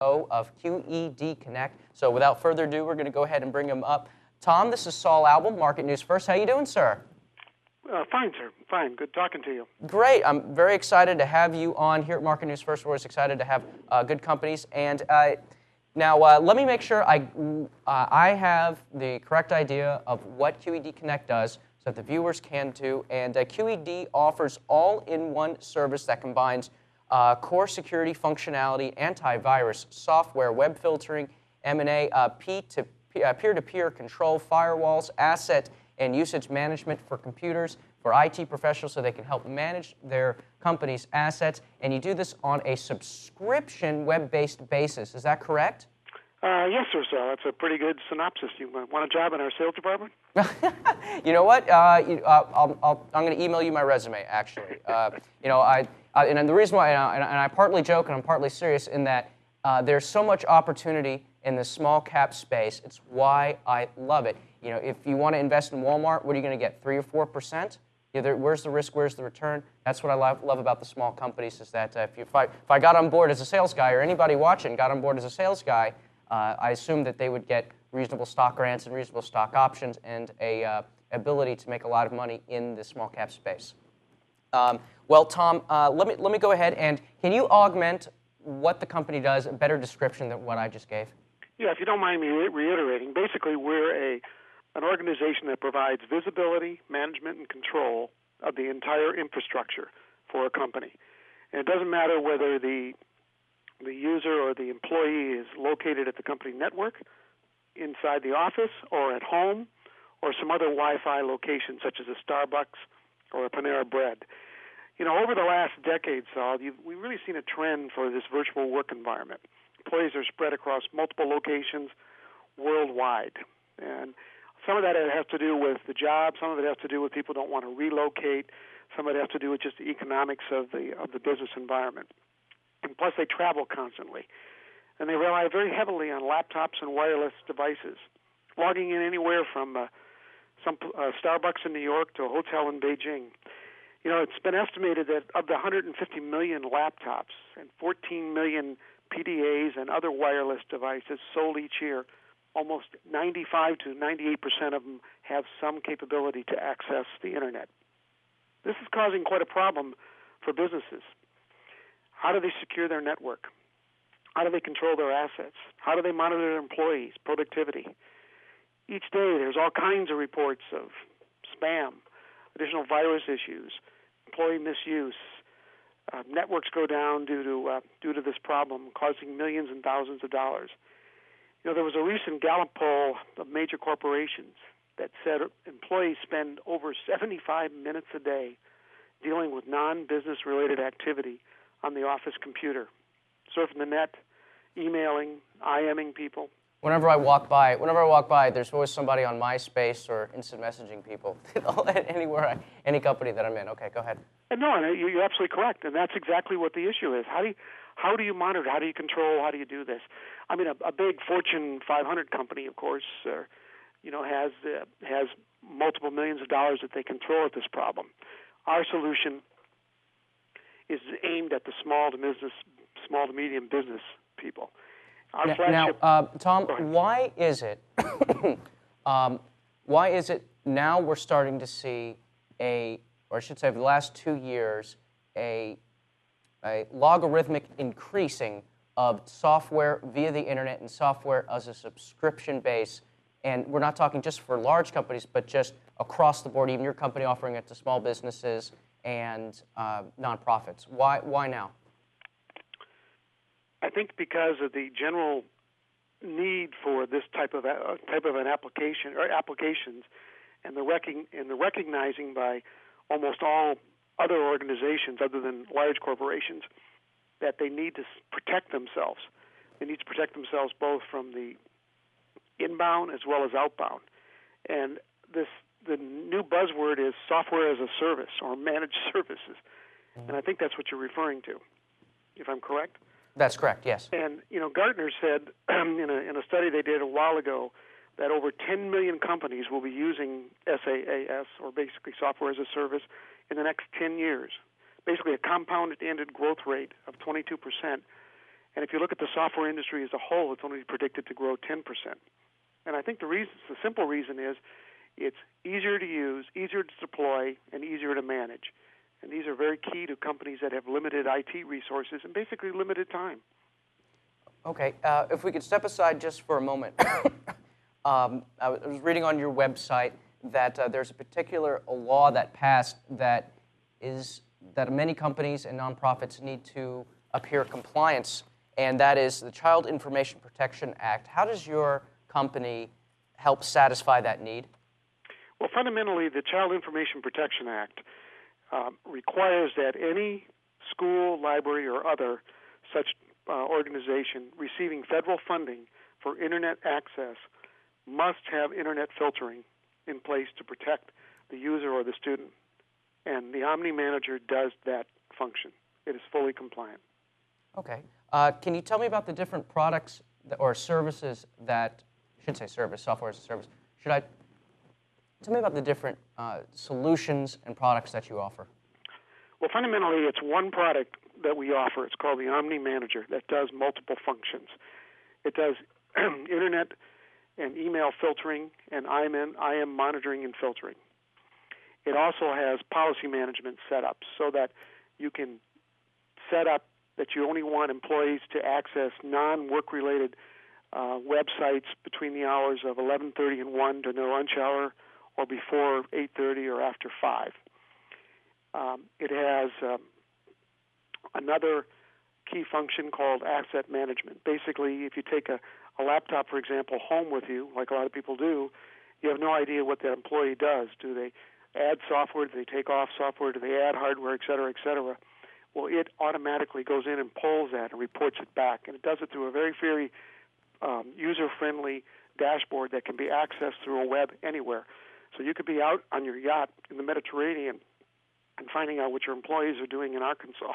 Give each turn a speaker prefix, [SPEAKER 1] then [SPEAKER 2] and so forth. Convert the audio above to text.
[SPEAKER 1] of QED Connect. So without further ado, we're going to go ahead and bring him up. Tom, this is Saul Albom, Market News First. How you doing, sir?
[SPEAKER 2] Fine, sir. Fine. Good talking to you.
[SPEAKER 1] Great. I'm very excited to have you on here at Market News First. We're always excited to have good companies. And now let me make sure I have the correct idea of what QED Connect does so that the viewers can too. And QED offers all-in-one service that combines core security functionality, antivirus, software, web filtering, M&A, peer-to-peer control, firewalls, asset and usage management for computers, for IT professionals so they can help manage their company's assets. And you do this on a subscription web-based basis. Is that correct?
[SPEAKER 2] Yes, sir, Sal. That's a pretty good synopsis. You want a job in our sales department?
[SPEAKER 1] You know what? I'm going to email you my resume, actually. And the reason why, and I partly joke and I'm partly serious in that there's so much opportunity in the small cap space. It's why I love it. You know, if you want to invest in Walmart, what are you going to get? 3 or 4%? Where's the risk? Where's the return? That's what I love about the small companies is that if I got on board as a sales guy or anybody watching got on board as a sales guy, I assume that they would get reasonable stock grants and reasonable stock options and a ability to make a lot of money in the small cap space. Well, Tom, let me go ahead and can you augment what the company does, a better description than what I just gave?
[SPEAKER 2] Yeah, if you don't mind me reiterating, basically we're an organization that provides visibility, management, and control of the entire infrastructure for a company. And it doesn't matter whether the user or the employee is located at the company network, inside the office, or at home, or some other Wi-Fi location such as a Starbucks or a Panera Bread. You know, over the last decade, Saul, we've really seen a trend for this virtual work environment. Employees are spread across multiple locations worldwide. And some of that has to do with the job. Some of it has to do with people don't want to relocate. Some of it has to do with just the economics of the business environment. And plus, they travel constantly. And they rely very heavily on laptops and wireless devices, logging in anywhere from some Starbucks in New York to a hotel in Beijing. You know, it's been estimated that of the 150 million laptops and 14 million PDAs and other wireless devices sold each year, almost 95 to 98% of them have some capability to access the Internet. This is causing quite a problem for businesses. How do they secure their network? How do they control their assets? How do they monitor their employees' productivity? Each day there's all kinds of reports of spam, additional virus issues, employee misuse. Networks go down due to this problem, causing millions and thousands of dollars. You know, there was a recent Gallup poll of major corporations that said employees spend over 75 minutes a day dealing with non-business related activity on the office computer, surfing the net, emailing, IMing people.
[SPEAKER 1] Whenever I walk by, there's always somebody on MySpace or instant messaging people. Any company that I'm in. Okay, go ahead.
[SPEAKER 2] And no, you're absolutely correct, and that's exactly what the issue is. How do you monitor? How do you control? How do you do this? I mean, a big Fortune 500 company, of course, has multiple millions of dollars that they can throw at this problem. Our solution is aimed at the small to medium business people. Our flagship.
[SPEAKER 1] Now, Tom, why is it? Why is it now we're starting to see or I should say, over the last 2 years, a logarithmic increasing of software via the internet and software as a subscription base? And we're not talking just for large companies, but just across the board, even your company offering it to small businesses and nonprofits. Why now?
[SPEAKER 2] I think because of the general need for this type of an application or applications, and the recognizing by almost all other organizations other than large corporations that they need to protect themselves. They need to protect themselves both from the inbound as well as outbound. And the new buzzword is software as a service or managed services. And I think that's what you're referring to, if I'm correct.
[SPEAKER 1] That's correct, yes.
[SPEAKER 2] And, you know, Gartner said in a study they did a while ago that over 10 million companies will be using SaaS, or basically software as a service, in the next 10 years. Basically a compounded growth rate of 22%. And if you look at the software industry as a whole, it's only predicted to grow 10%. And I think the simple reason is it's easier to use, easier to deploy, and easier to manage. And these are very key to companies that have limited IT resources and basically limited time.
[SPEAKER 1] Okay, if we could step aside just for a moment. I was reading on your website that there's a particular law that passed that many companies and nonprofits need to appear compliance, and that is the Child Information Protection Act. How does your company help satisfy that need?
[SPEAKER 2] Well, fundamentally, the Child Information Protection Act requires that any school, library, or other such organization receiving federal funding for Internet access must have Internet filtering in place to protect the user or the student. And the Omni Manager does that function. It is fully compliant.
[SPEAKER 1] Okay. Can you tell me about the different products or services that, I should say service, software as a service. Tell me about the different solutions and products that you offer.
[SPEAKER 2] Well, fundamentally, it's one product that we offer. It's called the Omni Manager that does multiple functions. It does Internet and email filtering and IM monitoring and filtering. It also has policy management setups so that you can set up that you only want employees to access non-work-related websites between the hours of 11:30 and 1 during their lunch hour or before 8:30 or after 5. It has another key function called asset management. Basically, if you take a laptop, for example, home with you, like a lot of people do, you have no idea what that employee does. Do they add software? Do they take off software? Do they add hardware, et cetera, et cetera? Well, it automatically goes in and pulls that and reports it back. And it does it through a very user-friendly dashboard that can be accessed through a web anywhere. So you could be out on your yacht in the Mediterranean and finding out what your employees are doing in Arkansas.